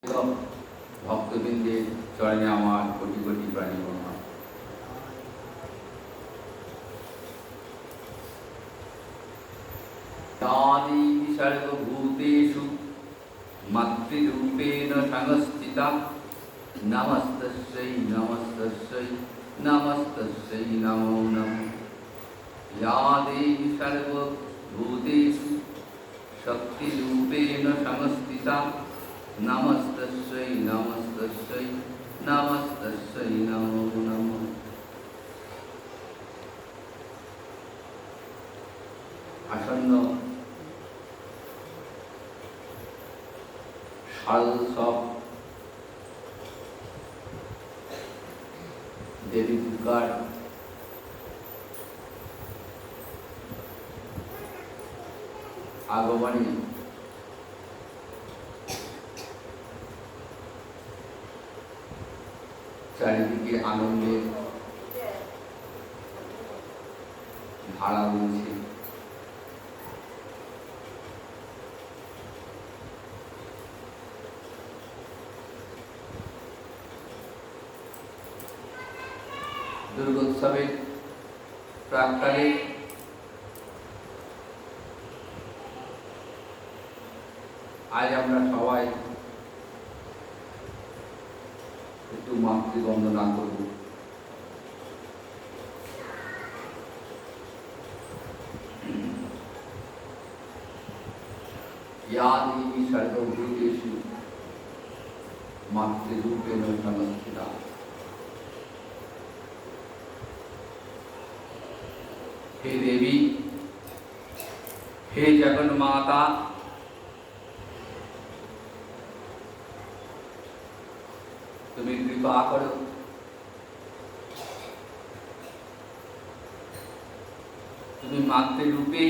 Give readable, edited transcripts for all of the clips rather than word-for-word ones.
ভক্তবৃন্দের চরণে আমার কোটি কোটি প্রাণী প্রণাম। তানি সর্বভূতেষু মাতৃরূপেণ সংস্থিতা নমস্তস্যৈ নমস্তস্যৈ নমস্তস্যৈ নমো নমঃ। या देवी सर्वभूतेषु शक्तिरूपेण संस्थिता नमस्तस्यै नमस्तस्यै नमस्तस्यै नमो नमः। আসন্ন শারদোৎসব দেবী দুর্গার আগমনে চারিদিকে আনন্দের ধারা বইছে। দুর্গোৎসবের প্রাক্কালে আজ আমরা সবাই একটু মাতৃবন্দনা করব। या देवी सर्वभूतेषु मातृरूपेण संस्थिता। हे देवी, हे जगन माता, তুমি কৃপা করো, তুমি মাতৃরূপে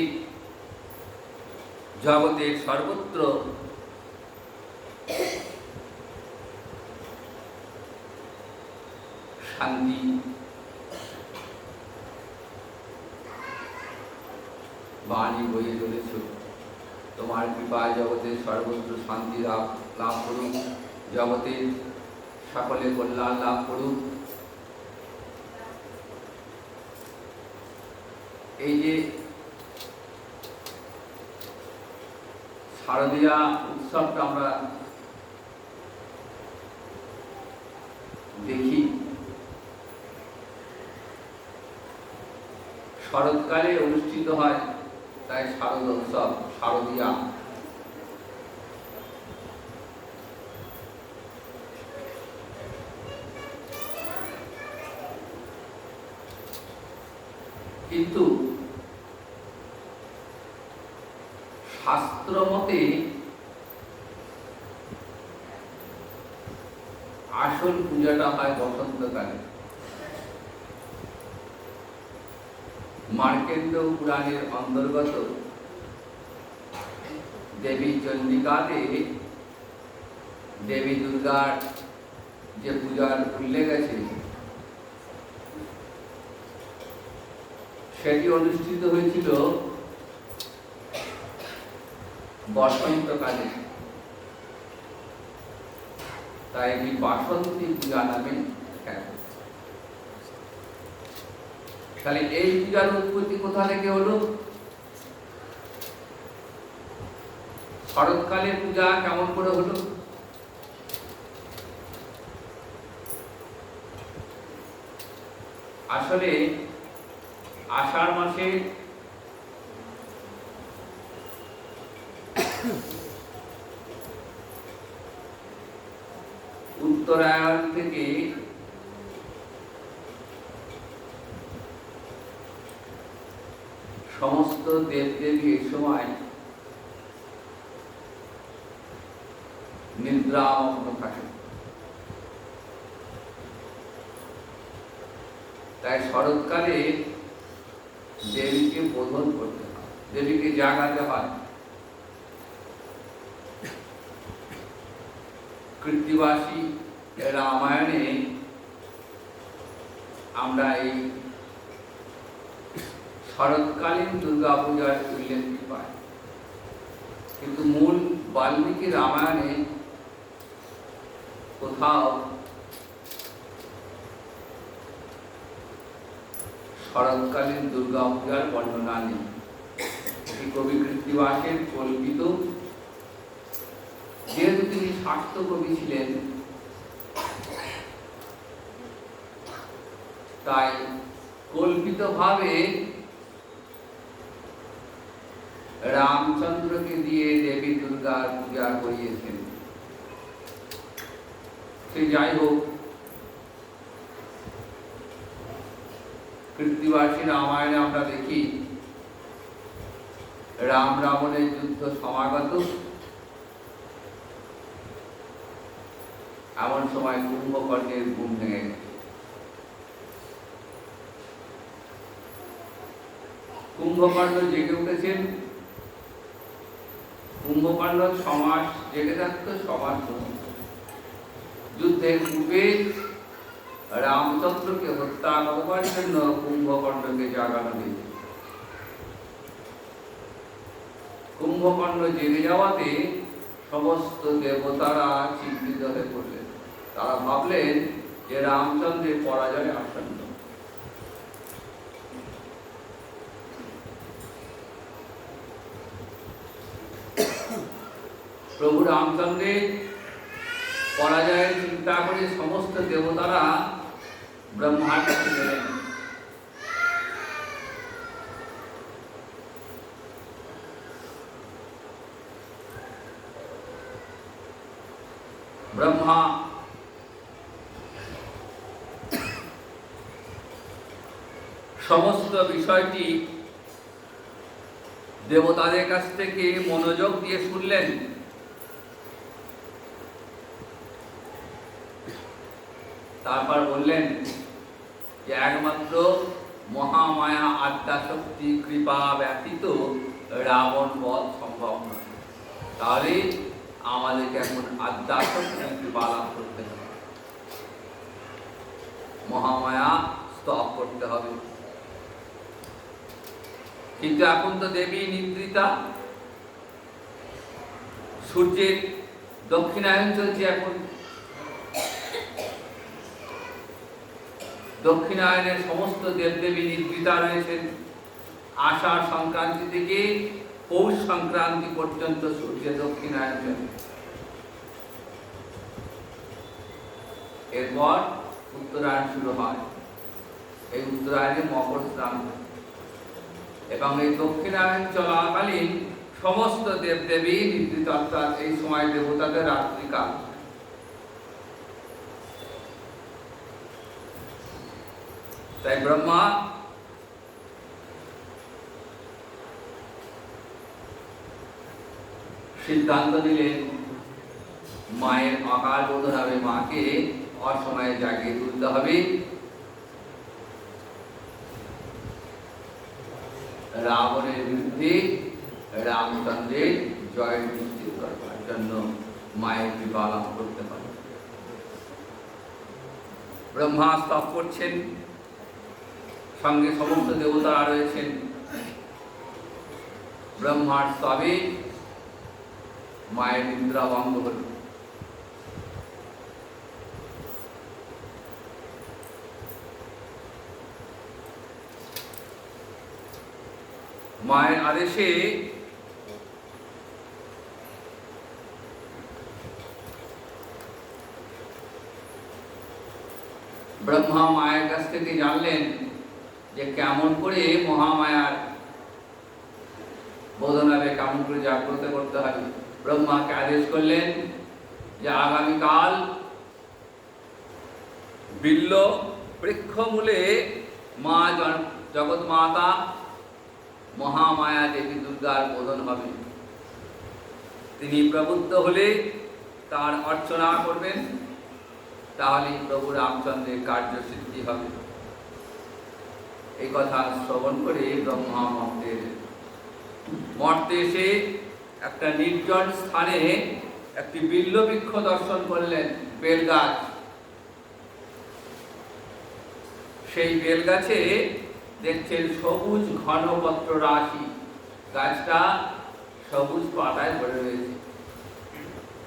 জগতের সর্বত্র শান্তি বাণী বয়ে চলেছ। তোমার কৃপায় জগতের সর্বত্র শান্তি লাভ করুক, জগতের সকলে কল্যাণ লাভ করুক। এই যে শারদীয়া উৎসবটা আমরা দেখি, শরৎকালে অনুষ্ঠিত হয়, তাই শারদ উৎসব, শারদীয়া। কিন্তু শাস্ত্র মতে আসল পূজাটা হয় বসন্তকালে। মার্কেন্ড পুরাণের অন্তর্গত দেবী চন্ডিকাতে দেবী দুর্গার যে পূজার উল্লেখ আছে, সেটি অনুষ্ঠিত হয়েছিল বসন্তকালে, তাই এটি বাসন্তী পূজা নামে খ্যাত। তাহলে এই পূজার উৎপত্তি কোথা থেকে হলো? শরৎকালে পূজা কেমন করে হলো? আসলে আষাঢ় মাসে উত্তরায়ণ থেকে সমস্ত দেবদেবী এই সময় নিদ্রামগ্ন থাকে, তাই শরৎকালে দেবীকে বোধন করতে হয়, দেবীকে জাগাতে হয়। কৃত্তিবাসী রামায়ণে আমরা এই শরৎকালীন দুর্গা পূজার উল্লেখ পাই, কিন্তু মূল বাল্মীকি রামায়ণে কোথাও শরৎকালীন দুর্গা পূজার বর্ণনা নেই। কবি কৃত্তিবাসের কল্পিত, যেহেতু তিনি স্বাস্থ্য কবি ছিলেন, তাই কল্পিতভাবে রামচন্দ্রকে দিয়ে দেবী দুর্গার পূজা করিয়েছেন। সে যাই হোক, কৃত্তিবাসী রামায়ণে আমরা দেখি রাম রাবণের যুদ্ধ সমাগত। এমন সময় কুম্ভকর্ণের ঘুম ভেঙে গেছে। কুম্ভকর্ণ জেগে উঠেছেন। কুম্ভকর্ণ সমাজ জেগে থাকতো সমাজ যুদ্ধের পূর্বে রামচন্দ্রকে হত্যা করবার জন্য কুম্ভকর্ণকে জাগানো হয়েছে। কুম্ভকর্ণ জেগে যাওয়াতে সমস্ত দেবতারা চিন্তিত হয়ে পড়লেন। তারা ভাবলেন যে রামচন্দ্রের পরাজয় আসন্ন। প্রভু রামচন্দ্রের পরাজয়ের চিন্তা করে সমস্ত দেবতারা ব্রহ্মার কাছে গেলেন। ব্রহ্মা সমস্ত বিষয়টি দেবতাদের কাছ থেকে মনোযোগ দিয়ে শুনলেন। তারপর বললেন যে একমাত্র মহামায়া আদ্যাশক্তি কৃপা ব্যতীত রাবণ বধ সম্ভব নয়। তাহলে আমাদেরকে এখন আদ্যাশক্তি কৃপা লাভ করতে হবে, মহামায়া স্তব করতে হবে। কিন্তু এখন তো দেবী নিদ্রিতা, সূর্যের দক্ষিণায়ন চলছে। এখন দক্ষিণায়নের সমস্ত দেবদেবী নিদ্রিতা রয়েছেন। আষাঢ় সংক্রান্তি থেকে পৌষ সংক্রান্তি পর্যন্ত সূর্য দক্ষিণায়ন চলে। এরপর উত্তরায়ণ শুরু হয়। এই উত্তরায়ণে মকর স্নান, এবং এই দক্ষিণায়ন চলাকালীন সমস্ত দেবদেবী নিদ্রিত, অর্থাৎ এই সময় দেবতাদের রাত্রিকাল। তাই ব্রহ্মা সিদ্ধান্ত নিলেন মায়ের অকাল বোধন হবে, মাকে অসময়ে জাগিয়ে তুলতে হবে। রাবণের বিরুদ্ধে রামচন্দ্রের জয় নিশ্চিত করবার জন্য মায়ের কৃপা লাভ করতে পারে। ব্রহ্মা স্তব করছেন, সঙ্গে সমস্ত দেবতারা রয়েছেন। ব্রহ্মার স্তবে মায়ের নিদ্রা ভঙ্গ হল। মায়ের আদেশে ব্রহ্মা মায়ের কাছ থেকে জানলেন যে কেমন করে মহামায়ার বোধন হবে, কেমন করে জাগ্রত করতে হবে। ব্রহ্মাকে আদেশ করলেন যে আগামীকাল বিল্ল বৃক্ষমূলে মা জগৎ মাতা মহামায়া দেবী দুর্গার বোধন হবে। তিনি প্রবুদ্ধ হলে তার অর্চনা করবেন, তাহলে প্রভু রামচন্দ্রের কার্যসিদ্ধি হবে। এই কথা শ্রবণ করে ব্রহ্মা মর্তে এসে একটা নির্জন স্থানে একটি বিল্ল বৃক্ষ দর্শন করলেন, বেলগাছ। সেই বেলগাছে দেখছেন সবুজ ঘনপত্র রাশি, গাছটা সবুজ পাতায় ভরে রয়েছে।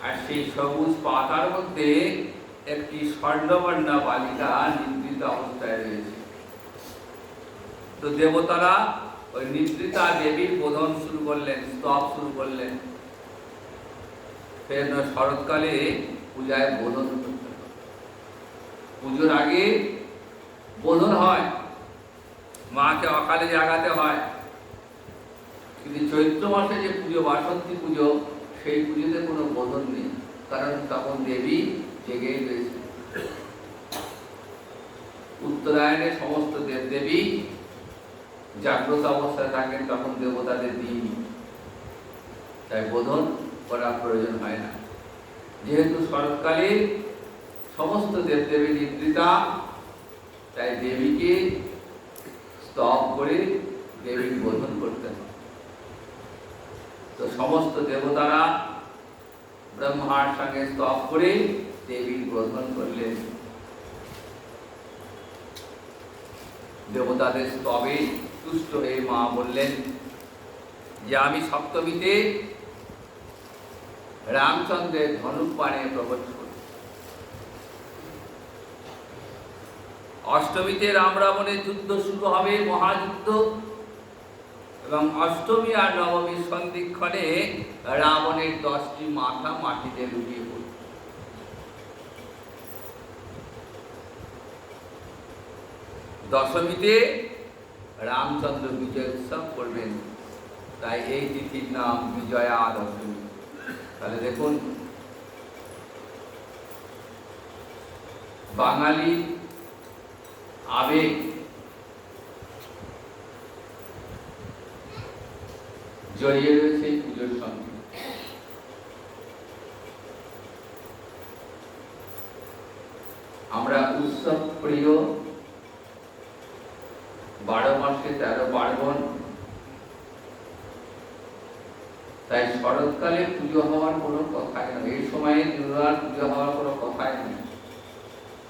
আর সেই সবুজ পাতার মধ্যে একটি স্বর্ণবর্ণা বালিকা নিদ্রিত অবস্থায় রয়েছে। তো দেবতারা ওই নিদ্রিতা দেবীর বোধন শুরু করলেন, স্তব শুরু করলেন। ফের শরৎকালে পূজায় বোধন করতে হয়, পুজোর আগে বোধন হয়, মাকে অকালে জাগাতে হয়। কিন্তু চৈত্র মাসে যে পুজো, বাসন্তী পুজো, সেই পুজোতে কোনো বোধন নেই, কারণ তখন দেবী জেগেই রয়েছে। উত্তরায়ণে সমস্ত দেবদেবী জাগ্রত অবস্থায় থাকেন, তখন দেবতাদের দিন, তাই বোধন করার প্রয়োজন হয় না। যেহেতু শরৎকালে সমস্ত দেবদেবী নিদ্রিতা, তাই দেবীকে স্তব করে দেবীর বোধন করতে হয়। তো সমস্ত দেবতারা ব্রহ্মার সঙ্গে স্তব করে দেবীর বোধন করলেন। দেবতাদের স্তবে তুষ্ট হয়ে মা বললেন যে আমি সপ্তমীতে রামচন্দ্রের ধনুক বাণে প্রবেশ করি, অষ্টমীতে রাম রাবণের যুদ্ধ শুরু হবে, মহাযুদ্ধ, এবং অষ্টমী আর নবমীর সন্ধিক্ষণে রাবণের 10টি মাথা মাটিতে লুটিয়ে পড়বে। দশমীতে রামচন্দ্র বিজয় উৎসব করবেন, তাই এই তিথির নাম বিজয়া দশমী। তাহলে দেখুন, বাঙালি আবেগ জড়িয়ে রয়েছে এই পুজোর সঙ্গে। আমরা উৎসব প্রিয়, 12 মাসে 13 পার্বণ, তাই শরৎকালে পুজো হওয়ার কোনো কথাই নয়, এই সময়ে দুর্গার পুজো হওয়ার কোনো কথাই নেই।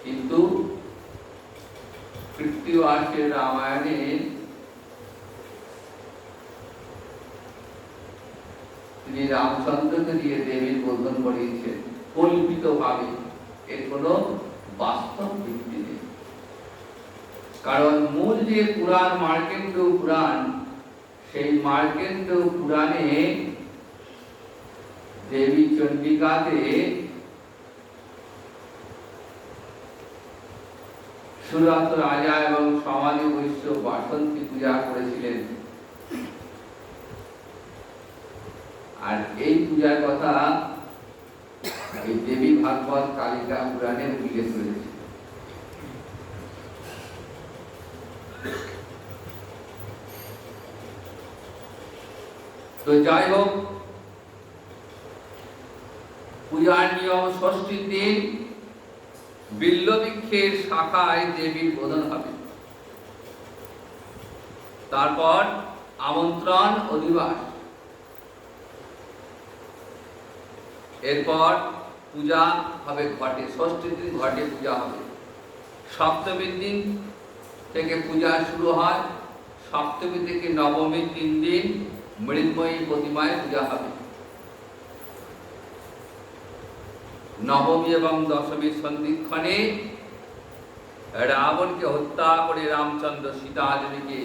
কিন্তু কৃত্তিবাসের রামায়ণে তিনি রামচন্দ্রকে দিয়ে দেবীর বোধন করিয়েছেন কল্পিত ভাবে, এর কোনো বাস্তব ভিত্তি নেই। কারণ মূল যে পুরাণ মার্কেন্ড পুরাণ, সেই মার্কেন্ড পুরাণে দেবী চণ্ডিকাতে সুরত রাজা এবং সমাধি বৈশ্য বাসন্তী পূজা করেছিলেন। আর এই পূজার কথা এই দেবী ভাগবত কালিকা পুরাণে উল্লেখ করেছে। তো যাই হোক, পূজার নিয়ম, ষষ্ঠীর দিন বিল্লবৃক্ষের শাখায় দেবীর বোধন হবে, তারপর আমন্ত্রণ অধিবাস, এরপর পূজা হবে ঘটে, ষষ্ঠীর দিন ঘটে পূজা হবে। সপ্তমীর দিন থেকে পূজা শুরু হয়, সপ্তমী থেকে নবমীর 3 দিন মৃন্ময়ী প্রতিমায় পূজা হবে। নবমী এবং দশমীর সন্ধিক্ষণে রাবণকে হত্যা করে রামচন্দ্র সীতা দেবীকে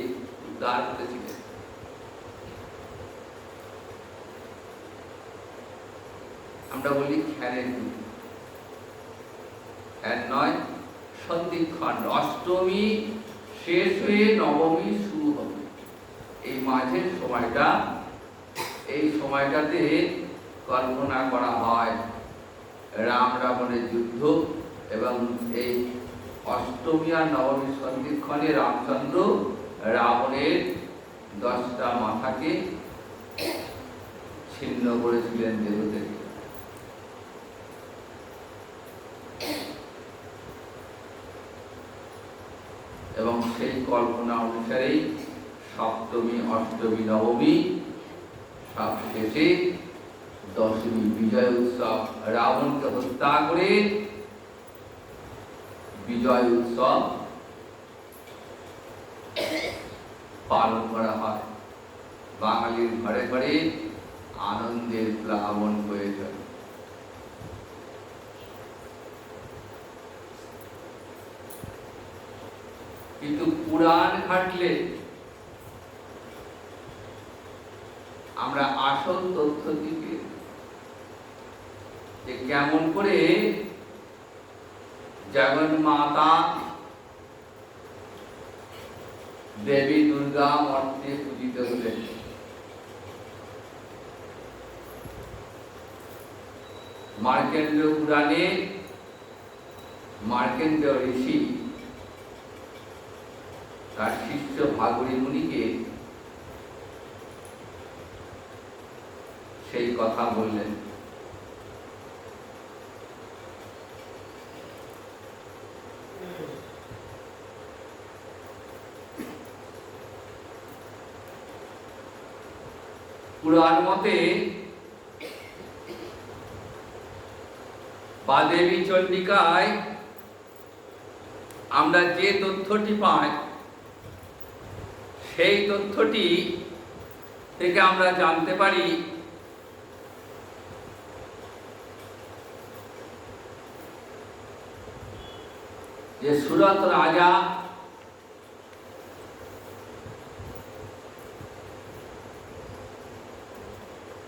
উদ্ধার করেছিলেন। আমরা বলি খ্যানের দিন, খ্যান নয়, সন্ধিক্ষণ। অষ্টমী শেষ হয়ে নবমী শুরু হবে, এই মাঝের সময়টা, এই সময়টাতে কল্পনা করা হয় রাম রাবণের যুদ্ধ, এবং এই অষ্টমী আর নবমী সন্ধিক্ষণে রামচন্দ্র রাবণের 10টা মাথাকে ছিন্ন করেছিলেন দেহ থেকে। এবং সেই কল্পনা অনুসারেই সপ্তমী, অষ্টমী, নবমী, সব শেষে দশমী বিজয় উৎসব, রাবণকে হত্যা করে বিজয় উৎসব পালন করা হয়। বাঙালির ঘরে ঘরে আনন্দের প্লাবন হয়ে যায়। কিন্তু পুরাণ ঘাটলে আমরা আসল তথ্য দিকে যে কেমন করে জগন্মাতা দেবী দুর্গা মর্তে পূজিত হলেন। মার্কেন্দ্র পুরাণে মার্কেন্দ্র ঋষি তার শিষ্য ভাগরী মুনিকে সেই কথা বললেন। পুরাণ মতে বা দেবী চণ্ডিকায় আমরা যে তথ্যটি পাই সেই তথ্যটি থেকে আমরা জানতে পারি যে সুরত রাজা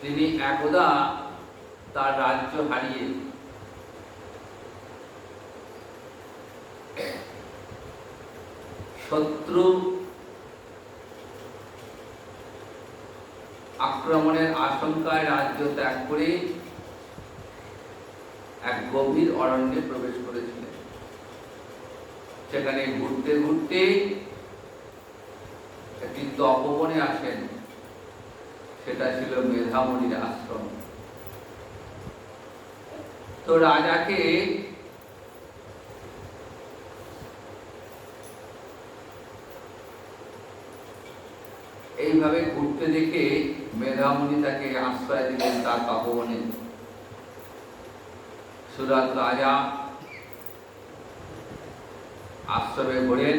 তিনি একদা তার রাজ্য হারিয়ে শত্রু আক্রমণের আশঙ্কায় রাজ্য ত্যাগ করে এক গভীর অরণ্যে প্রবেশ করেছিলেন। সেখানে ঘুরতে ঘুরতে একটি তপবনে আসেন, সেটা ছিল মেধামণির আশ্রম। তো রাজাকে এইভাবে ঘুরতে দেখে মেধামণি তাকে আশ্রয় দিলেন তার তপবনে। সুরত রাজা আশ্রমে ঘোরেন,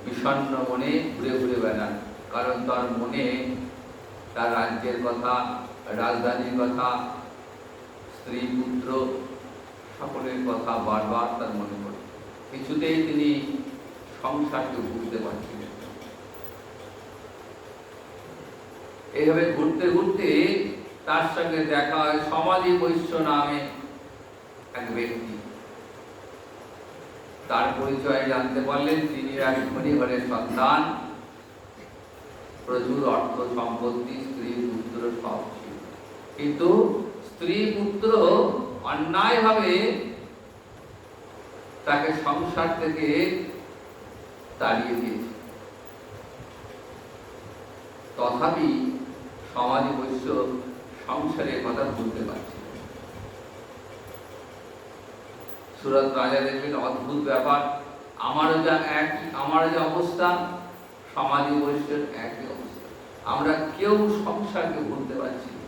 বিষণ্ণ মনে ঘুরে ঘুরে বেড়ান, কারণ তার মনে তার রাজ্যের কথা, রাজধানীর কথা, স্ত্রী পুত্র সকলের কথা বারবার তার মনে পড়ে। কিছুতেই তিনি সংসারকে বুঝতে পারছিলেন। এইভাবে ঘুরতে ঘুরতে তার সঙ্গে দেখা হয় সমাধি বৈশ্য নামে এক ব্যক্তি। তার পরিচয় জানতে পারলেন তিনি এক ধনী ঘরের সন্তান, প্রচুর অর্থ সম্পত্তি, স্ত্রী পুত্র সব ছিল, কিন্তু স্ত্রী পুত্র অন্যায়ভাবে তাকে সংসার থেকে তাড়িয়ে দিয়েছে। তথাপি সমাধি বৈশ্য সংসারের কথা ভুলতে পারছে। সুরত রাজা দেখলেন অদ্ভুত ব্যাপার, আমারও যা অবস্থা, সমাধি বৈশ্যের একই অবস্থা, আমরা কেউ সংসারকে ভুলতে পারছি না।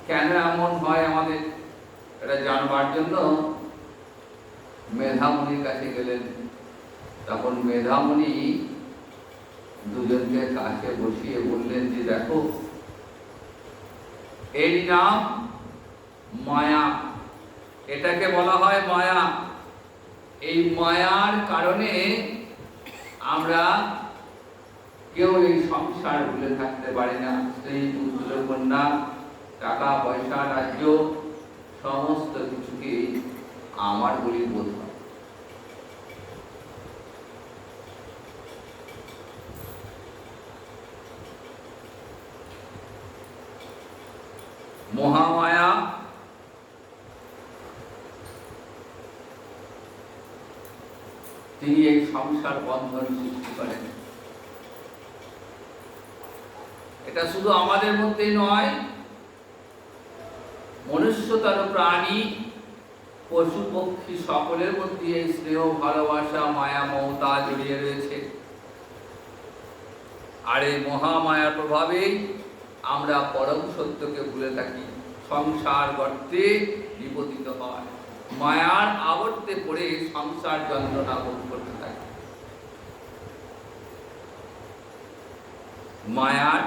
কেন এমন হয় আমাদের, এটা জানবার জন্য মেধামণির কাছে গেলেন। তখন মেধামণি দুজনকে কাছে বসিয়ে বললেন যে দেখো, এর নাম মায়া, এটাকে বলা হয় মায়া। এই মায়ার কারণে আমরা কেউ এই সংসার ভুলে থাকতে পারি না। স্ত্রী পুত্র কন্যা, টাকা পয়সা, রাজ্য, সমস্ত কিছুকে আমার বলে বোধ হয়। মহামায়া তিনি এই সংসার বন্ধন সৃষ্টি করেন। এটা শুধু আমাদের মধ্যেই নয়, মনুষ্যতর প্রাণী, পশু পক্ষী সকলের মধ্যে এই স্নেহ, ভালোবাসা, মায়া, মমতা জড়িয়ে রয়েছে। আর এই মহামায়ার প্রভাবেই আমরা পরম সত্যকে ভুলে থাকি, সংসার গর্তে নিপতিত হয়, মায়ার আবর্তে পড়ে সংসার যন্ত্রণা ভোগ করতে থাকে। মায়ার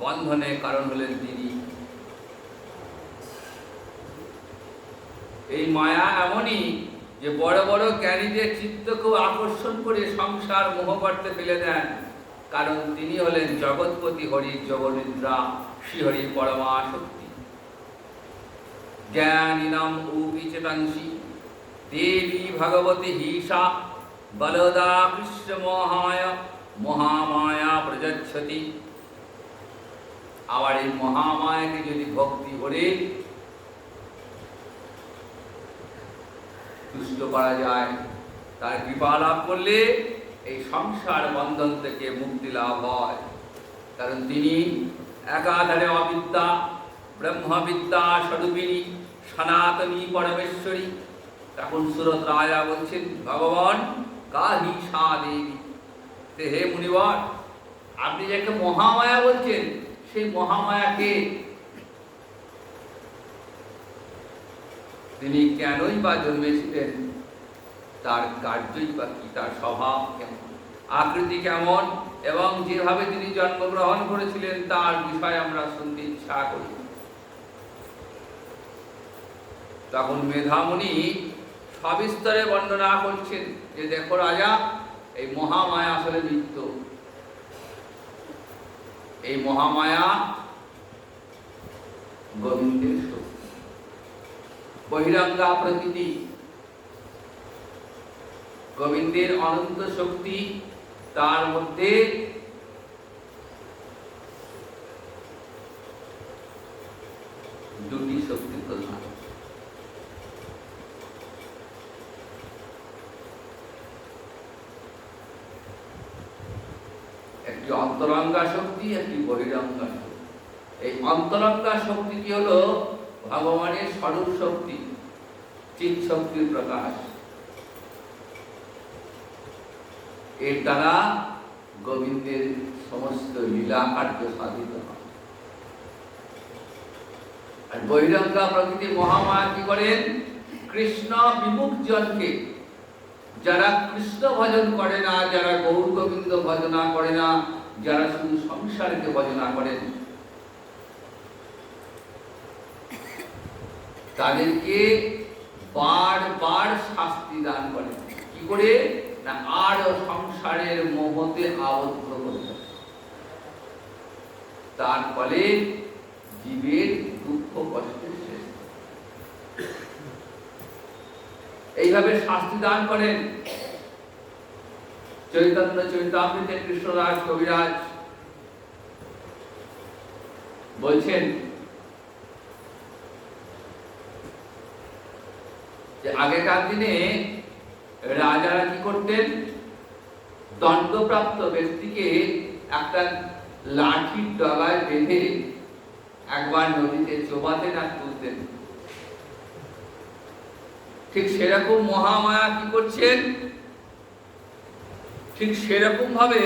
বন্ধনের কারণ হলেন তিনি। এই মায়া এমনই যে বড় বড় জ্ঞানীদের চিত্তকেও আকর্ষণ করে সংসার মোহগর্তে ফেলে দেন, কারণ তিনি হলেন জগৎপতি হরির যোগনিদ্রা শ্রীহরি পরমা শক্তি। জ্ঞানিনাম উপিচেতাংসি দেবী ভগবতী হিসা বলদা কৃষ্ণ মহায় মহামায়া প্রযচ্ছতি। আবার এই মহামায়াকে যদি ভক্তি করে তুষ্ট করা যায়, তার কৃপা লাভ করলে এই সংসার বন্ধন থেকে মুক্তি লাভ হয়। কারণ তিনি একাধারে অবিদ্যা ব্রহ্মবিদ্যা স্বরূপিণী সনাতনী পরমেশ্বরী। তখন সুরত রাজা বলছেন, ভগবান কাহি সা দেবী। হে মুনিবর, আপনি যাকে মহামায়া বলছেন, সেই মহামায়াকে তিনি কেনই বা জন্মেছিলেন, তার কার্যই বা কি, তার স্বভাব কেমন, আকৃতি কেমন, এবং যেভাবে তিনি জন্মগ্রহণ করেছিলেন তার বিষয়ে আমরা শুনতে ইচ্ছা করি। তখন মেধামুনি সবিস্তরে বর্ণনা করছেন যে দেখো রাজা, এই মহামায়া আসলে নিত্য। এই মহামায়া গোবিন্দের শক্তি, বহিরঙ্গা প্রকৃতি, গোবিন্দের অনন্ত শক্তি। তার মধ্যে দুটি শক্তি প্রধান। একটি অন্তরঙ্গা শক্তি, একটি বহিরঙ্গা শক্তি। এই অন্তরঙ্গা শক্তিটি হলো ভগবানের স্বরূপ শক্তি, চিৎ শক্তির প্রকাশ। এর দ্বারা গোবিন্দের সমস্ত লীলা কার্য সাধিত হয়। আর বহিরঙ্গা প্রকৃতি মহামায়া কি করেন? কৃষ্ণ বিমুখ জনকে, যারা কৃষ্ণ ভজন করে না, যারা গৌর গোবিন্দ ভজনা করে না, যারা শুধু সংসারকে ভজনা করেন, তাদেরকে বারবার শাস্তি দান করেন। কি করে? না আর সংসারের মোহতে আবদ্ধ করতে। তার ফলে জীবের দুঃখ কষ্টের শেষ। এইভাবে শাস্তি দান করেন চৈতন্য চরিতামৃতে কৃষ্ণদাস কবিরাজ বলছেন যে আগেকার দিনে রাজারা কি করতেন? দণ্ডপ্রাপ্ত ব্যক্তিকে একটা লাঠির ডগায় বেঁধে একবার নদীতে চোবাতেন আর তুলতেন। ঠিক সেরকম মহামায়া কি করছেন? ঠিক সেরকম ভাবে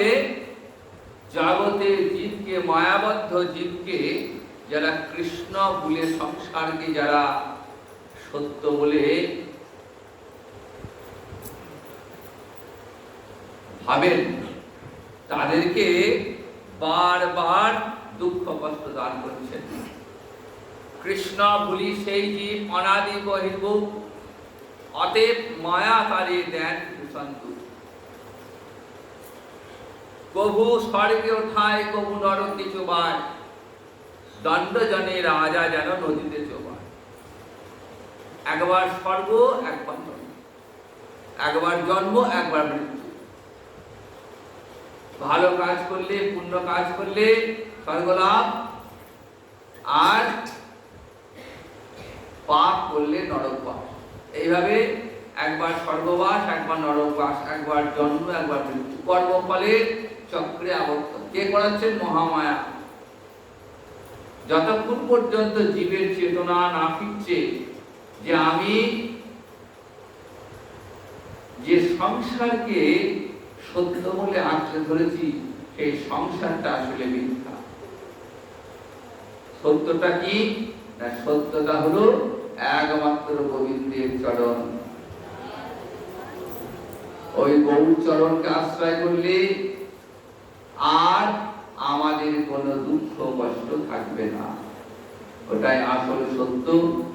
জগতের জীবকে, মায়াবদ্ধ জীবকে, যারা কৃষ্ণ বলে সংসারকে যারা সত্য বলে ভাবেন, তাদেরকে বারবার দুঃখ কষ্ট দান করছেন। কৃষ্ণ ভুলি সেই জীব অনাদি বহির্ভূত, অতএব মায়া তারে দেন ভূষন্তু। কভু স্বর্গে ওঠায়, কভু নরকে চোবায়, দণ্ড জনে রাজা যেন নদীতে চোবায়। একবার স্বর্গ, একবার নরক, একবার জন্ম, একবার মৃত্যু। ভালো কাজ করলে, পুণ্য কাজ করলে স্বর্গ লাভ, আর পাপ করলে নরক বাস। এইভাবে একবার স্বর্গবাস, একবার নরকবাস, একবার জন্ম, একবার মৃত্যু, কর্মফলের চক্রে আবদ্ধ। কে করাচ্ছেন? মহামায়া। যতক্ষণ পর্যন্ত জীবের চেতনা না ফিরছে যে আমি যে সংসারকে সত্য বলে আঁকড়ে ধরেছি, সেই সংসারটা আসলে মিথ্যা। সত্যটা কি? না, সত্যটা হলো একমাত্র গোবিন্দের চরণ। ওই গৌর চরণকে আশ্রয় করলে আর আমাদের কোনো দুঃখ কষ্ট থাকবে না। ওটাই আসল সত্য।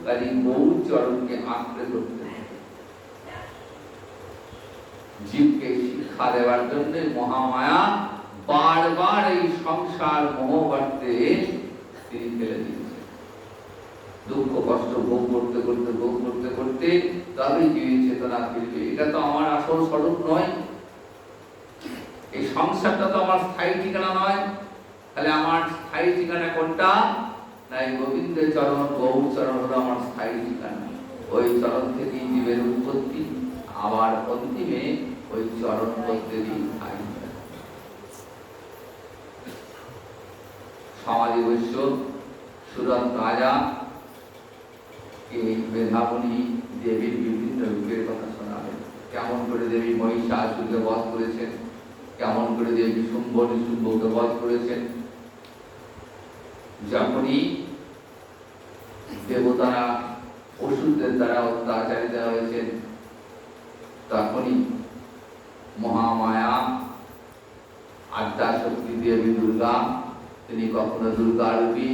কাজে গৌর চরণকে আঁকড়ে ধরতে হবে। জীবকে শিক্ষা দেওয়ার জন্য মহামায়া বারবার এই সংসার মোহগর্তে তিনি ফেলে দিয়েছেন। দুঃখ কষ্ট ভোগ করতে করতে ভোগ করতে করতে তবে জীবের চেতনা ফিরবে। এটা তো আমার আসল স্বরূপ নয়, এই সংসারটা তো আমার স্থায়ী ঠিকানা নয়। তাহলে আমার স্থায়ী ঠিকানা কোনটা? না, এই গোবিন্দের চরণ, গৌর চরণ হলো আমার স্থায়ী ঠিকানা। ওই চরণ থেকেই জীবের উৎপত্তি, আবার অন্তিমে ওই চরণ পদ্মেরই স্থায়ী। সমাধি বৈশ্য সুরত রাজা এই মেধাবনী দেবীর বিভিন্ন রূপের কথা শোনাবেন। কেমন করে দেবী মহিষাসুরকে বধ করেছেন, কেমন করে দেবী শুম্ভ নিশুম্ভকে বধ করেছেন। যখনই দেবতারা অসুরদের দ্বারা অত্যাচারিত হয়েছেন, তখনই মহামায়া আদ্যাশক্তি দেবী দুর্গা, তিনি কখনো দুর্গা রূপী,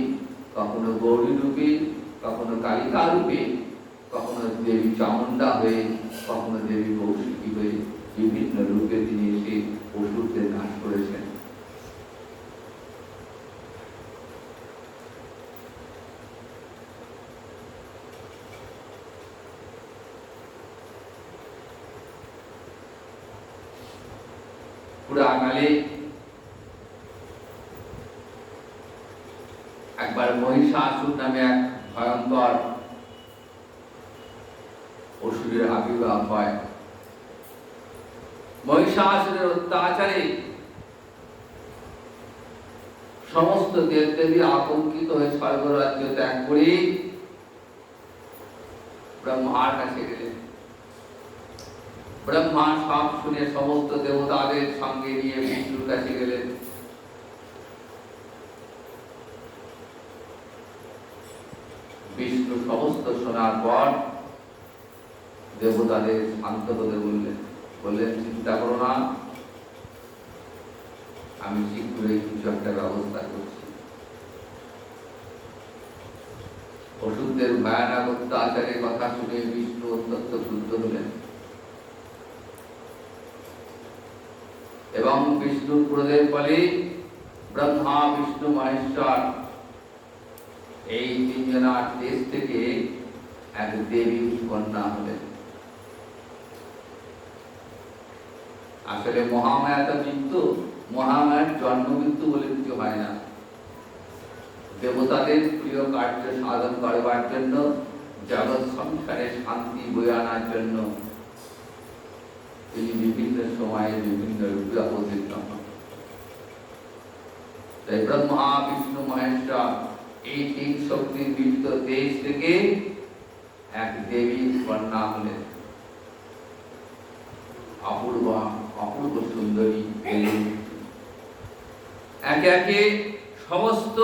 কখনো গৌরী রূপী, কখনো কালিকা রূপী, কখনো দেবী চামুন্ডা হয়ে, কখনো দেবী কৌশিকী হয়ে বিভিন্ন রূপে তিনি এসে অসুরদের নাশ করেছেন। পুরাকালে একবার মহিষাসুর নামে এক ভয়ঙ্কর অসুরের আবির্ভাব হয়। মহিষাসুরের অত্যাচারে সমস্ত দেবদেবী আতঙ্কিত হয়ে স্বর্গরাজ্য ত্যাগ করে ব্রহ্মার কাছে গেলেন। ব্রহ্মা সব শুনে সমস্ত দেবতাদের সঙ্গে নিয়ে বিষ্ণুর কাছে গেলেন। বিষ্ণু সমস্ত শোনার পর দেবতাদের শান্ত হতে বললেন চিন্তা করো না, আমি শীঘ্রই কিছু একটা ব্যবস্থা করছি। অসুরদের ভয়ানক অত্যাচারের কথা শুনে বিষ্ণু অত্যন্ত ক্রুদ্ধ হলেন এবং বিষ্ণুর ক্রোধের ফলে ব্রহ্মা, বিষ্ণু, মহেশ্বর এই তিনজনার দেশ থেকে এক দেবী কন্যা হলেন। আসলে মহামায়া তো মৃত্যু, মহামায়ার জন্ম মৃত্যু বলে কিছু হয় না। দেবতাদের প্রিয় কার্য সাধন করবার জন্য, জগৎ সংসারে শান্তি বয়ে আনার জন্য তিনি বিভিন্ন সময়ে বিভিন্ন রূপে অবতীর্ণ হন। তাই ব্রহ্মা, বিষ্ণু, মহেশ্বর এই তিন শক্তির মিলিত দেশ থেকে এক দেবী কন্যা হলেন। অপূর্ব সুন্দরী এলেন। একে একে সমস্ত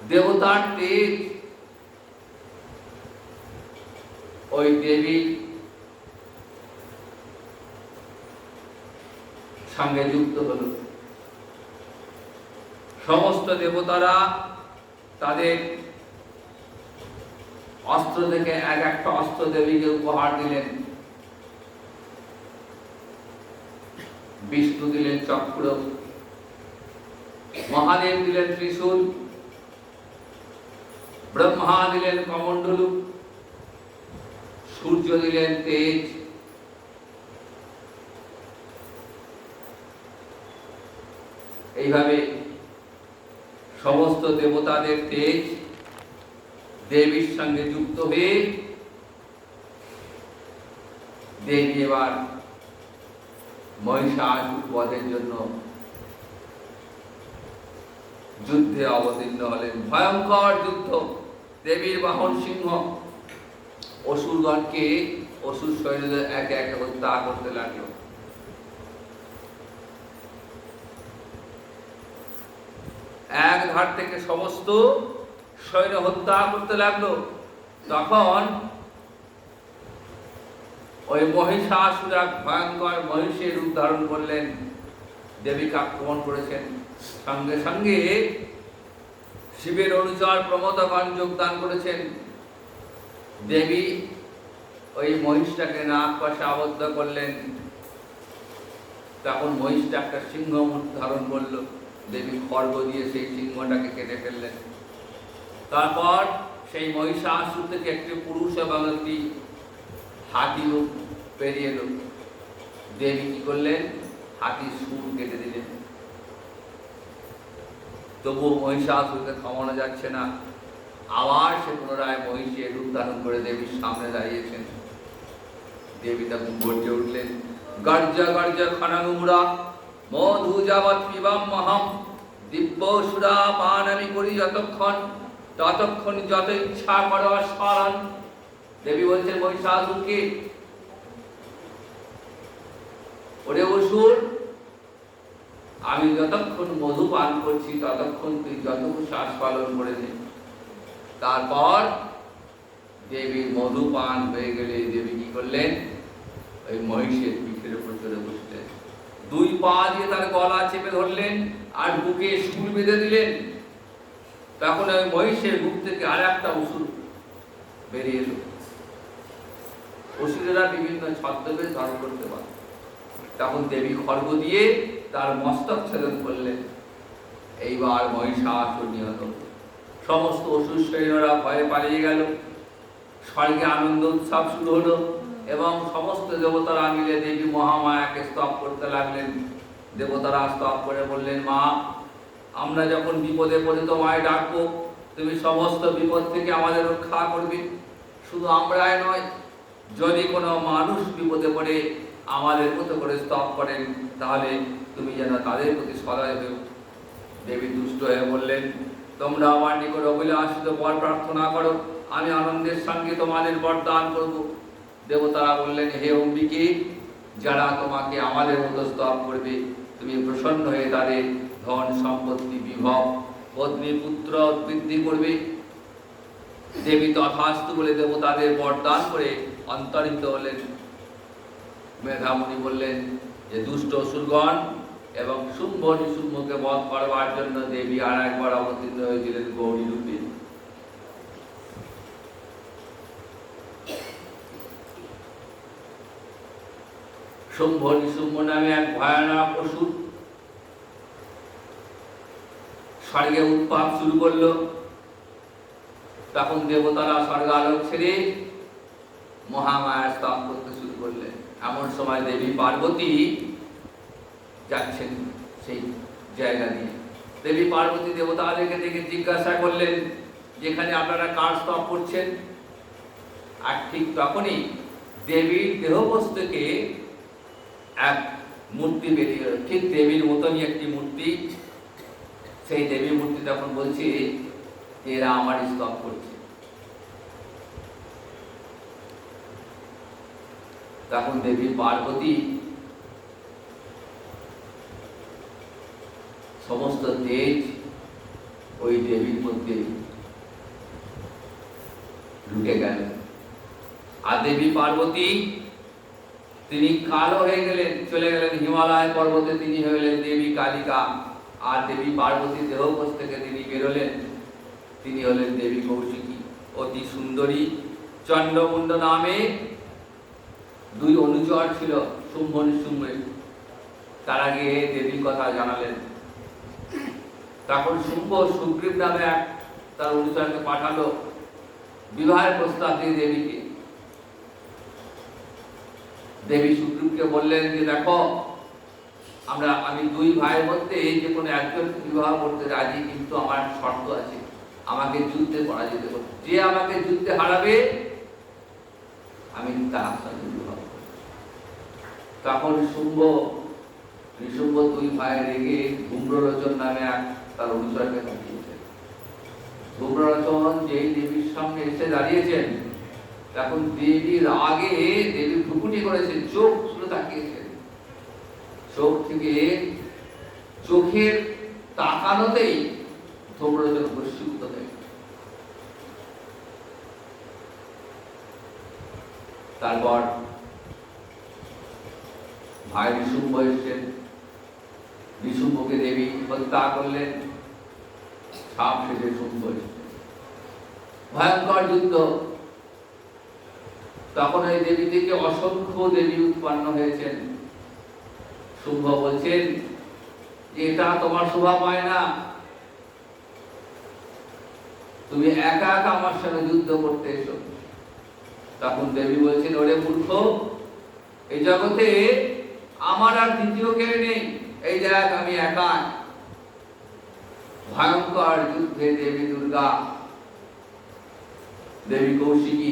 দেবতার তেজ ওই দেবীর সঙ্গে যুক্ত হল। সমস্ত দেবতারা তাদের অস্ত্র থেকে এক একটা অস্ত্র দেবীকে উপহার দিলেন। বিষ্ণু দিলেন চক্র, মহাদেব দিলেন ত্রিশূল, ব্রহ্মা দিলেন কমণ্ডলু, সূর্য দিলেন তেজ, এইভাবে সমস্ত দেবতাদের তেজ দেবীর সঙ্গে যুক্ত হয়ে দেবী এবার মহিষাসুর বধের জন্য যুদ্ধে অবতীর্ণ হলেন। ভয়ঙ্কর যুদ্ধ। দেবীর বাহন সিংহ অসুরগণকে, অসুর সৈন্যদের একে একে হত্যা করতে লাগলো। এক ধার থেকে সমস্ত সৈন্য হত্যা করতে লাগলো। তখন ওই মহিষাসুর এক ভয়ঙ্কর মহিষের রূপ ধারণ করলেন, দেবীকে আক্রমণ করেছেন। সঙ্গে সঙ্গে শিবের অনুচর প্রমথগণ যোগদান করেছেন। দেবী ওই মহিষটাকে নাক পাশে আবদ্ধ করলেন। তখন মহিষটা একটা সিংহ মুখ ধারণ করল। দেবী খড়গ দিয়ে সেই সিংহটাকে কেটে ফেললেন। তারপর সেই মহিষাসুর থেকে একটি পুরুষ এবং একটি হাতি রূপ বেরিয়ে এলো। দেবী কি করলেন? হাতির সুর কেটে দিলেন। তবুও মহিষাসুরকে থামানো যাচ্ছে না। আবার সে পুনরায় মহিষের রূপ ধারণ করে দেবীর সামনে দাঁড়িয়েছেন। দেবী তখন গর্জে উঠলেন, গর্জ গর্জ খনমুরা মধু যাবৎ পিবাম মহম দিব্য সুরা পান আমি করি যতক্ষণ ততক্ষণ যত ইচ্ছা করো স্মরণ। দেবী বলছেন মহিষাসুরকে, ওরে অসুর, আমি যতক্ষণ মধু পান করছি ততক্ষণ তুই যত শ্বাস পালন করে নে। তারপর দেবীর মধু পান হয়ে গেলে দেবী কি করলেন? ওই মহিষের পিঠের উপর চড়ে বসলেন। দুই পা দিয়ে তার গলা চেপে ধরলেন আর বুকে শুল বেঁধে দিলেন। তখন ওই মহিষের বুক থেকে আর একটা অসুর বেরিয়ে এলো। অসুরেরা বিভিন্ন ছদ্মবেশ ধারণ করতে পারে। তখন দেবী খড়গ দিয়ে তার মস্তক ছেদন করলেন। এইবার মহিষাসুর নিহত। সমস্ত অসুর সৈন্যরা ভয়ে পালিয়ে গেল। স্বর্গে আনন্দ উৎসব শুরু হলো এবং সমস্ত দেবতারা মিলে দেবী মহামায়াকে স্তব করতে লাগলেন। দেবতারা স্তব করে বললেন, মা, আমরা যখন বিপদে পড়ে তোমায় ডাকবো, তুমি সমস্ত বিপদ থেকে আমাদের রক্ষা করবে। শুধু আমরাই নয়, যদি কোনো মানুষ বিপদে পড়ে আমাদের মতো করে স্তব করেন, তাহলে তুমি যেন তাদের প্রতি সদয় হও। দেবী দুষ্ট হয়ে বললেন, তোমরা আমার নিকট অভিলাষিত বর প্রার্থনা করো, আমি আনন্দের সঙ্গে তোমাদের বরদান করব। দেবতারা বললেন, হে অম্বিকে, যারা তোমাকে আমাদের মতো স্তব করবে, তুমি প্রসন্ন হয়ে তাদের ধন সম্পত্তি বিভব পত্নী পুত্র বৃদ্ধি করবে। দেবী তথাস্তু বলে দেবতাদের বরদান করে অন্তরিত হলেন। মেধামণি বললেন যে দুষ্ট অসুরগণ এবং শুম্ভ নিশুম্ভকে বধ করবার জন্য দেবী আর একবার অবতীর্ণ হয়েছিলেন গৌরী রূপে। শুম্ভ নিশুম্ভ নামে এক ভয়ানক অসুর স্বর্গে উৎপাত শুরু করল। তখন দেবতারা স্বর্গালোক ছেড়ে মহামায়া স্তব করতে শুরু করলেন। এমন সময় দেবী পার্বতী যাচ্ছেন সেই জায়গা দিয়ে। দেবী পার্বতী দেবতাদেরকে দেখে জিজ্ঞাসা করলেন, যেখানে আপনারা কার স্তব করছেন? আর ঠিক তখনই দেবীর দেহকোষ থেকে এক মূর্তি বেরিয়ে গেল, ঠিক দেবীর মতনই একটি মূর্তি। সেই দেবী মূর্তি তখন বলছে, এরা আমার স্তব করছে। তখন দেবী পার্বতী সমস্ত তেজ ওই দেবীর মধ্যে ঢুকে গেল। আর দেবী পার্বতী তিনি কালো হয়ে গেলেন, চলে গেলেন হিমালয় পর্বতে। তিনি হলেন দেবী কালিকা। আর দেবী পার্বতী দেহকোষ থেকে তিনি বেরোলেন, তিনি হলেন দেবী কৌশিকী। অতি সুন্দরী চন্দ্রমুণ্ড নামে দুই অনুচর ছিল, শুম্ভ নিশুম্ভের। তারা গিয়ে দেবীর কথা জানালেন। তখন শুম্ভ সুগ্রীব নামে এক তার অনুচরকে পাঠালো বিবাহের প্রস্তাব দিয়ে দেবীকে। দেবী সুগ্রীবকে বললেন যে, দেখো, আমি দুই ভাইয়ের মধ্যে যে কোনো একজনকে বিবাহ করতে রাজি, কিন্তু আমার শর্ত আছে, আমাকে যুদ্ধে পরাজিত করতে। যে আমাকে যুদ্ধে হারাবে আমি তার সঙ্গে বিবাহ করব। তখন শুম্ভ নিশুম্ভ দুই ভাই রেগে ধূম্রলোচন নামে এক তার অনুচরকে পাঠিয়েছেন। ধূম্রলোচন যেই দেবীর সামনে এসে দাঁড়িয়েছেন, তখন দেবীর আগে দেবী ভ্রুকুটি করেছেন, চোখ শুধু তাকিয়েছেন। চোখ থেকে চোখের তাকানোতেই ধূম্রলোচন বশীভূত হয়ে গেল। তারপর ভাই নিশুম্ভ এসেছেন, নিশুম্ভকে দেবী হত্যা করলেন। সাপ শেষে শুম্ভ, ভয়ঙ্কর যুদ্ধ। তখন এই দেবী থেকে অসংখ্য দেবী উৎপন্ন হয়েছেন। শুম্ভ বলছেন যে এটা তোমার শোভা পায় না, তুমি একা একা আমার সঙ্গে যুদ্ধ করতে এসো। তখন দেবী বলছেন, ওরে মূর্খ, এই জগতে আমার আর দ্বিতীয় কেউ নেই, এই দেখ আমি একা। ভয়ঙ্কর যুদ্ধে দেবী দুর্গা, দেবী কৌশিকী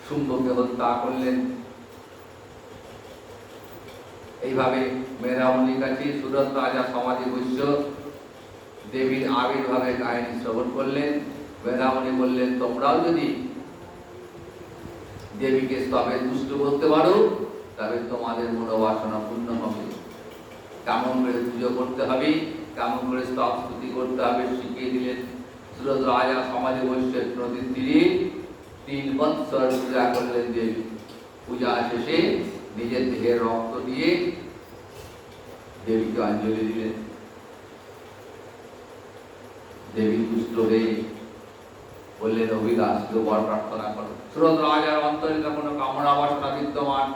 শুম্ভকে হত্যা করলেন। এইভাবে মেধামণির কাছে সুরত রাজা সমাধি বৈশ্য দেবীর আবির্ভাবের কাহিনী শ্রবণ করলেন। মেধামণি বললেন, তোমরাও যদি দেবীকে স্তবে তুষ্ট করতে পারো তবে তোমাদের মনোবাসনা পূর্ণ হবে। কেমন করে পুজো করতে হবে, কেমন করে স্তব স্তুতি করতে হবে শিখিয়ে দিলেন। সুরত রাজা সমাধি বৈশ্য নদীর তীরে 3 বৎসর পূজা করলেন দেবী। পূজা শেষে নিজের দেহের রক্ত দিয়ে দেবীকে অঞ্জলি দিলেন। দেবী তুষ্ট হয়ে বললেন, অভিলাষ বর প্রার্থনা করো। সুরত রাজার অন্তরে কোনো কামনা বাসনা বিদ্যমান।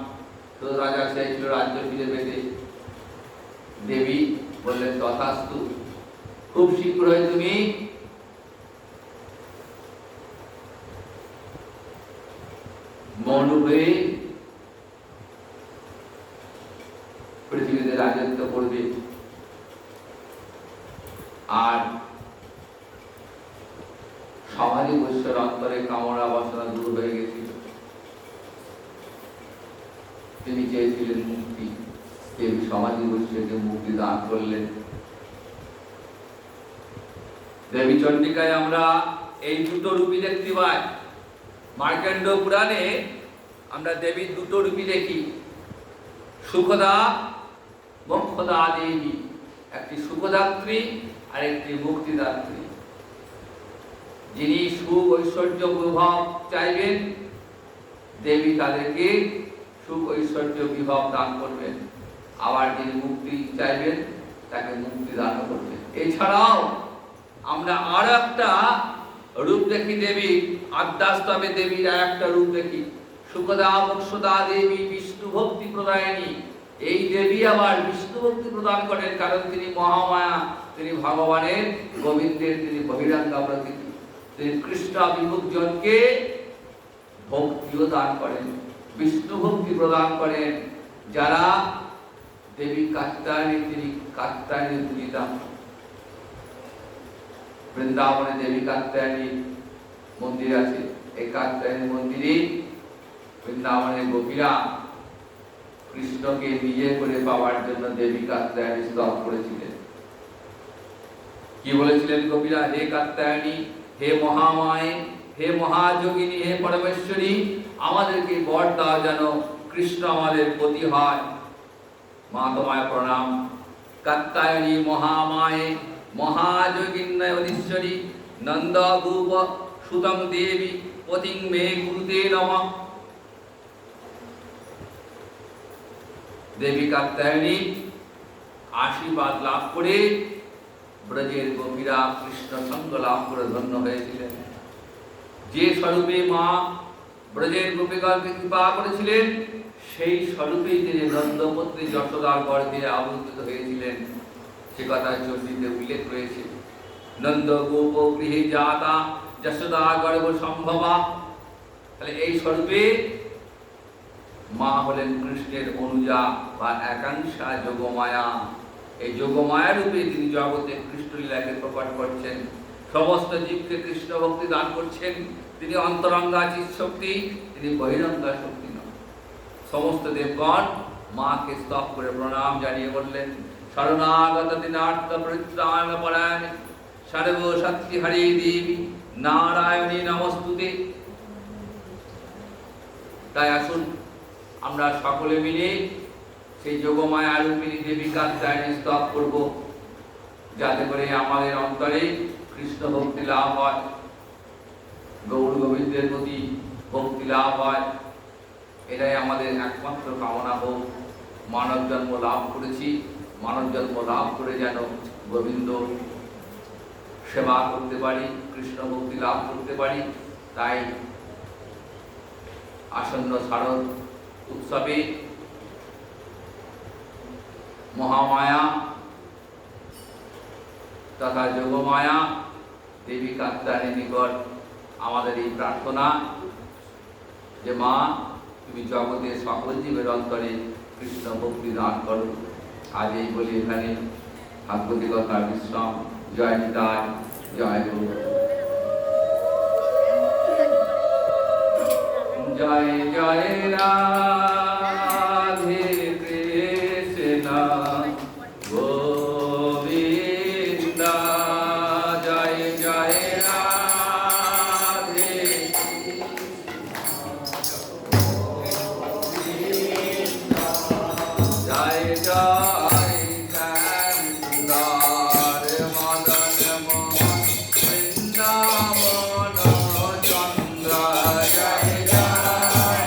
সুরত রাজা চাইছিল রাজ্য ফিরে পেতে। দেবী বললেন, তথাস্তু, খুব শীঘ্রই তুমি মনু হয়ে পৃথিবীতে রাজত্ব করবে। আর সমাধি বৈশ্যের অন্তরে কামনা বাসনা দূর হয়ে গেছিল। তিনি চেয়েছিলেন মুক্তি। দেবী সমাধি বৈশ্যকে মুক্তি দান করলেন। দেবী চণ্ডিকায় আমরা এই দুটো রূপই দেখতে পাই। মার্কণ্ড পুরাণে আমরা দেবীর দুটো রূপই দেখি, সুখদা, মোক্ষদা দেবী। একটি সুখদাত্রী আর একটি মুক্তিদাত্রী। যিনি সুখ ঐশ্বর্য বিভব চাইবেন, দেবী তাদেরকে সুখ ঐশ্বর্য বিভব দান করবেন। আবার যিনি মুক্তি চাইবেন তাকে মুক্তি দান করবেন। এছাড়াও আমরা আর একটা রূপ দেখি দেবী, আদ্যাস্তবে দেবীর আর একটা রূপ দেখি, সুখদা মোক্ষদা দেবী বিষ্ণু ভক্তি প্রদায়িনী। এই দেবী আবার বিষ্ণু ভক্তি প্রদান করেন, কারণ তিনি মহামায়া, তিনি ভগবানের গোবিন্দের তিনি বহিরাঙ্গা প্রকৃতি। তিনি কৃষ্ণ বিমুখজনকে ভক্তিও দান করেন, বিষ্ণু ভক্তি প্রদান করেন। যারা দেবী কাত্যায়নী, তিনি কাত্যায়নী পূজিতা। বৃন্দাবনে দেবী কাত্যায়নী মন্দির আছে। এই কাত্যায়নী মন্দিরে বৃন্দাবনের গোপীরা কৃষ্ণকে নিজে করে পাওয়ার জন্য দেবী কাত্যায়নী স্তব করেছিলেন। কি বলেছিলেন গোপীরা? হে কাত্যায়নী, হে মহামায়ে, হে মহাযোগিনী, হে পরমেশ্বরী, আমাদেরকে বর দাও যেন কৃষ্ণ আমাদের পতি হয়। মা তোমায় প্রণাম। কাত্যায়নী মহামায়ে মহাযোগিন্নশ্বরী নন্দ গোপ সুতং দেবী পতিং মে গুরুতে নমঃ। দেবী কাত্যায়নী আশীর্বাদ লাভ করে ব্রজের গোপীরা কৃষ্ণ সঙ্গ লাভ করে ধন্য হয়েছিলেন। যে স্বরূপে মা ব্রজের গোপীগণকে কৃপা করেছিলেন, সেই স্বরূপেই তিনি নন্দপত্নী যশোদার গর্ভে আবির্ভূত হয়েছিলেন। সে কথা চণ্ডীতে উল্লেখ রয়েছে। নন্দ গোপ গৃহে জাতা যশোদা গর্ভ সম্ভবা। তাহলে এই স্বরূপে মা হলেন কৃষ্ণের অনুজা বা একাংশা যোগমায়া। এই যোগমায়া রূপে তিনি জগতে কৃষ্ণলীলাকে প্রকট করছেন, সমস্ত জীবকে কৃষ্ণ ভক্তি দান করছেন। তিনি অন্তরঙ্গা চিৎ শক্তি, তিনি বহিরঙ্গা শক্তি নন। সমস্ত দেবগণ মাকে স্তব করে প্রণাম জানিয়ে বললেন, শরণাগত দিনার্থ পরিত্রাণ পরায়ণে সর্ব শক্তি হরি দেবী নারায়ণী নমস্তুতে। তাই আসুন আমরা সকলে মিলে সেই যোগমায়া রূপিণী দেবী কাত্যায়নী স্তব করব, যাতে করে আমাদের অন্তরে কৃষ্ণ ভক্তি লাভ হয়, গৌর গোবিন্দের প্রতি ভক্তি লাভ হয়। এটাই আমাদের একমাত্র কামনা হোক। মানব জন্ম লাভ করেছি, মানব জন্ম লাভ করে যেন গোবিন্দ সেবা করতে পারি, কৃষ্ণ ভক্তি লাভ করতে পারি। তাই আসন্ন শারদ উৎসবে মহামায়া তথা যোগমায়া দেবী কাত্যায়নীর নিকট আমাদের এই প্রার্থনা যে মা, তুমি জগতের সকল জীবের অন্তরে কৃষ্ণ ভক্তি দান করো। আজ এই বলি এখানে ভাগবতী কথা বিশ্রাম। জয় নিতাই, জয় গুরু। জয় জয় রাধে কৃষ্ণ গোবিন্দ, জয় জয় রাধে জয় জয় শ্যাম সুন্দর মদন মোহন বৃন্দাবন চন্দ্র, জয় জয়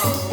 Oh